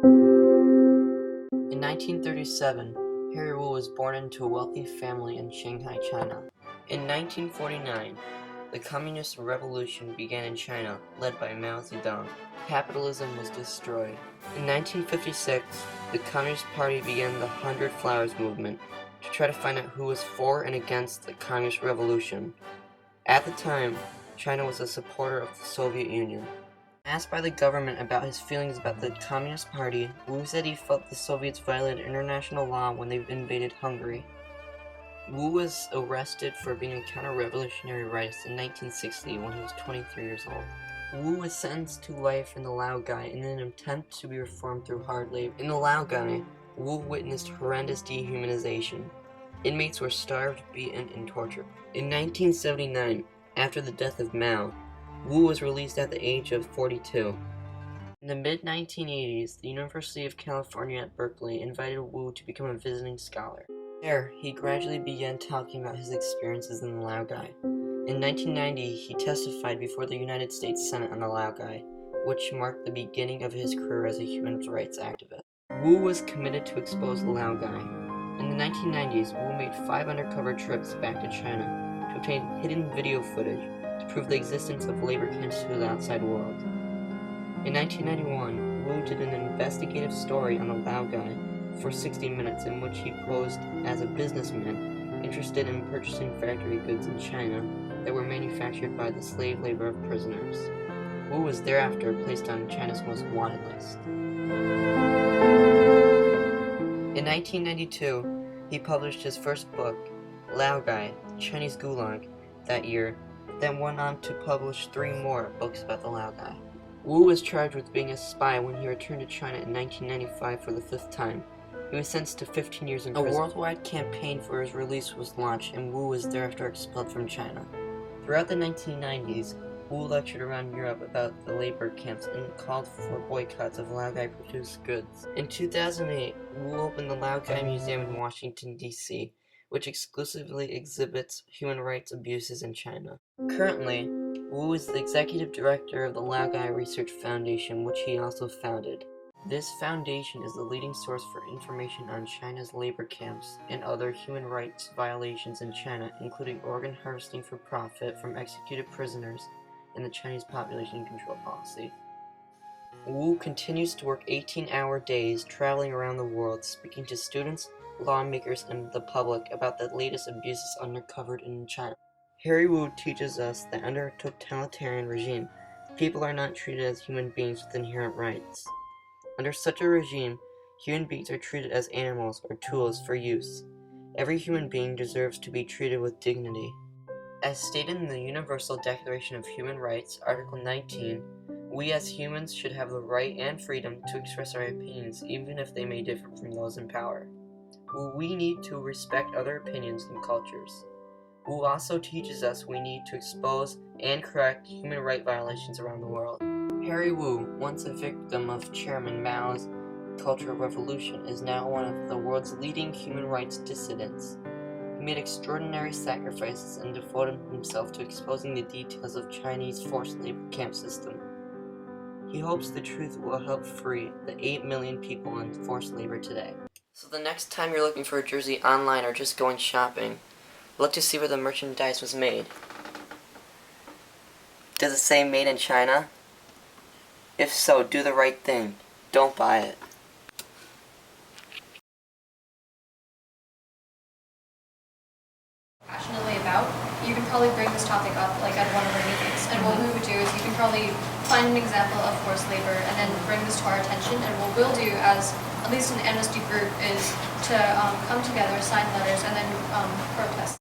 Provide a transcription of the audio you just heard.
In 1937, Harry Wu was born into a wealthy family in Shanghai, China. In 1949, the Communist Revolution began in China, led by Mao Zedong. Capitalism was destroyed. In 1956, the Communist Party began the 100 Flowers movement to try to find out who was for and against the Communist Revolution. At the time, China was a supporter of the Soviet Union. Asked by the government about his feelings about the Communist Party, Wu said he felt the Soviets violated international law when they invaded Hungary. Wu was arrested for being a counter-revolutionary rightist in 1960 when he was 23 years old. Wu was sentenced to life in the Laogai in an attempt to be reformed through hard labor. In the Laogai, Wu witnessed horrendous dehumanization. Inmates were starved, beaten, and tortured. In 1979, after the death of Mao, Wu was released at the age of 42. In the mid-1980s, the University of California at Berkeley invited Wu to become a visiting scholar. There, he gradually began talking about his experiences in the Laogai. In 1990, he testified before the United States Senate on the Laogai, which marked the beginning of his career as a human rights activist. Wu was committed to expose the Laogai. In the 1990s, Wu made 5 undercover trips back to China to obtain hidden video footage to prove the existence of labor camps to the outside world. In 1991, Wu did an investigative story on the Laogai for 60 Minutes in which he posed as a businessman interested in purchasing factory goods in China that were manufactured by the slave labor of prisoners. Wu was thereafter placed on China's most wanted list. In 1992, he published his first book, Laogai, Chinese Gulag, that year, then went on to publish 3 more books about the Laogai. Wu was charged with being a spy when he returned to China in 1995 for the 5th time. He was sentenced to 15 years in prison. A worldwide campaign for his release was launched, and Wu was thereafter expelled from China. Throughout the 1990s, Wu lectured around Europe about the labor camps and called for boycotts of Laogai-produced goods. In 2008, Wu opened the Laogai Museum in Washington, D.C., which exclusively exhibits human rights abuses in China. Currently, Wu is the executive director of the Laogai Research Foundation, which he also founded. This foundation is the leading source for information on China's labor camps and other human rights violations in China, including organ harvesting for profit from executed prisoners and the Chinese population control policy. Wu continues to work 18-hour days, traveling around the world, speaking to students, lawmakers, and the public about the latest abuses uncovered in China. Harry Wu teaches us that under a totalitarian regime, people are not treated as human beings with inherent rights. Under such a regime, human beings are treated as animals or tools for use. Every human being deserves to be treated with dignity. As stated in the Universal Declaration of Human Rights, Article 19, we as humans should have the right and freedom to express our opinions even if they may differ from those in power. We need to respect other opinions and cultures. Wu also teaches us we need to expose and correct human rights violations around the world. Harry Wu, once a victim of Chairman Mao's Cultural Revolution, is now one of the world's leading human rights dissidents. He made extraordinary sacrifices and devoted himself to exposing the details of Chinese forced labor camp system. He hopes the truth will help free the 8 million people in forced labor today. So the next time you're looking for a jersey online or just going shopping, look to see where the merchandise was made. Does it say made in China? If so, do the right thing. Don't buy it. Passionately about, you can probably bring this topic up like at one of our meetings. And what we would do is you can probably find an example of forced labor and then bring this to our attention. And what we'll do as at least an amnesty group is to come together, sign letters, and then protest.